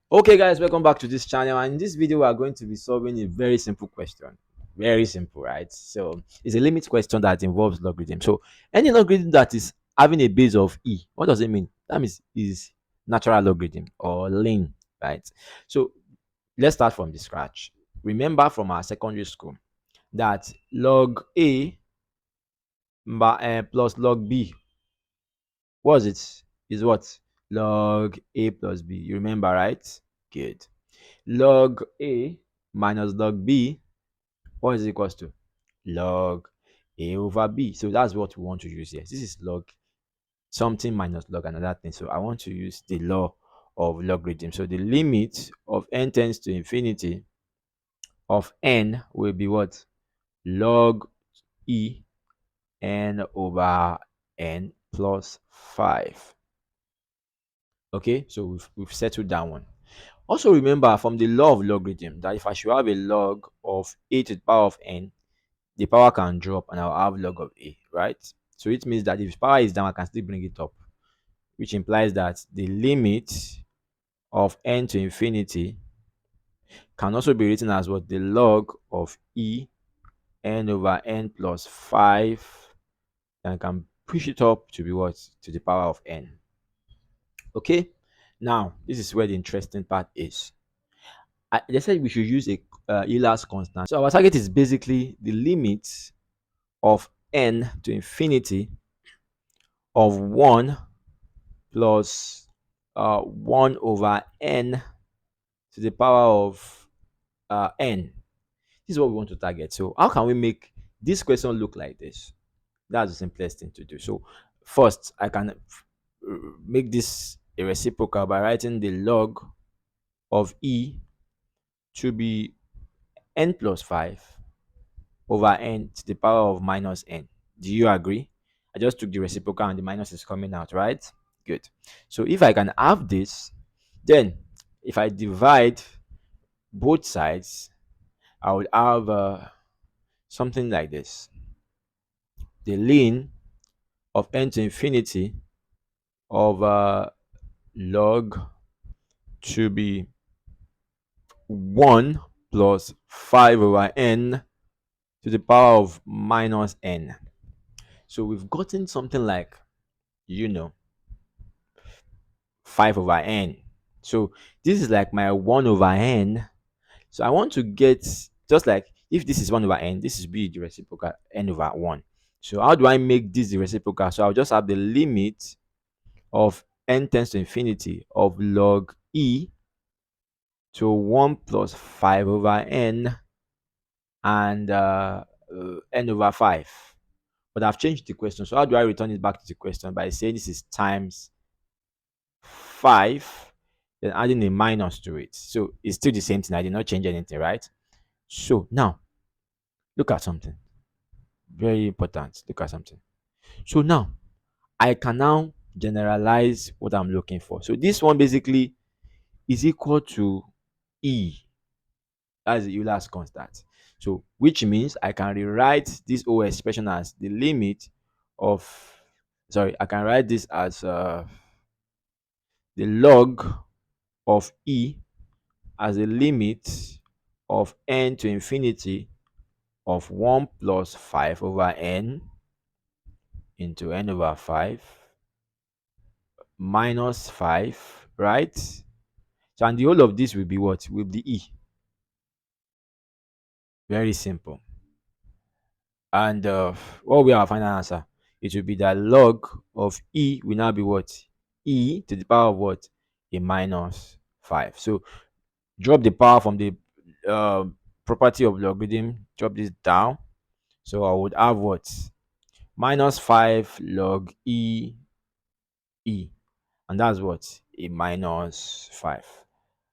Okay, guys, welcome back to this channel. And in this video, we are going to be solving a very simple question. Very simple, right? So it's a limit question that involves logarithm. So any logarithm that is having a base of e, what does it mean? That means is natural logarithm or ln, right? So let's start from the scratch. Remember from our secondary school that log a plus log b, what is it? Is what? Log a plus b. You remember, right? Good. Log a minus log b, what is equals to? Log a over b. So that's what we want to use here. This is log something minus log another thing. So I want to use the law of logarithm. So the limit of n tends to infinity of n will be what? Log e n over n plus 5. Okay, so we've settled that one. Also remember from the law of logarithm that if I should have a log of a to the power of n, the power can drop and I'll have log of a, right? So it means that if power is down, I can still bring it up, which implies that the limit of n to infinity can also be written as what? The log of e n over n plus 5, and I can push it up to be what? To the power of n. Okay, now this is where the interesting part is. They said we should use a Euler's constant. So our target is basically the limit of n to infinity of 1 plus 1 over n to the power of n. This is what we want to target. So how can we make this question look like this? That's the simplest thing to do. So first, I can make this a reciprocal by writing the log of e to be n plus 5 over n to the power of minus n. Do you agree? I just took the reciprocal and the minus is coming out, right? Good. So if I can have this, then if I divide both sides, I would have something like this. The ln of n to infinity of log to be 1 plus 5 over n to the power of minus n. So we've gotten something like, you know, 5 over n. So this is like my 1 over n. So I want to get, just like if this is 1 over n, this is b the reciprocal n over 1. So how do I make this the reciprocal? So I'll just have the limit of n tends to infinity of log e to 1 plus 5 over n and n over 5. But I've changed the question. So how do I return it back to the question? By saying this is times 5, then adding a minus to it. So it's still the same thing. I did not change anything, right? So now, look at something. Very important. Look at something. So now, I can now generalize what I'm looking for. So this one basically is equal to E. That's the Euler's constant. So which means I can rewrite this whole expression as the limit of, sorry, I can write this as the log of E as a limit of n to infinity of 1 plus 5 over n into n over 5 minus 5, right? So, and the whole of this will be what? Will be e. Very simple. And what will be our final answer? It will be that log of e will now be what? E to the power of what? A minus 5. So drop the power from the uh, property of logarithm, drop this down. So I would have what? Minus 5 log e. And that's what? A minus 5.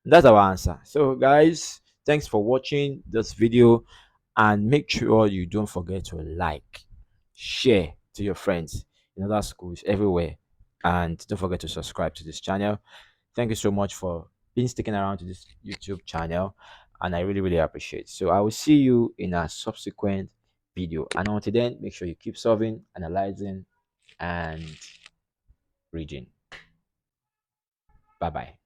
That's our answer. So guys, thanks for watching this video, and make sure you don't forget to like, share to your friends in other schools everywhere, and don't forget to subscribe to this channel. Thank you so much for being sticking around to this YouTube channel, and I really appreciate it. So I will see you in a subsequent video, and until then, make sure you keep solving, analyzing, and reading. Bye bye.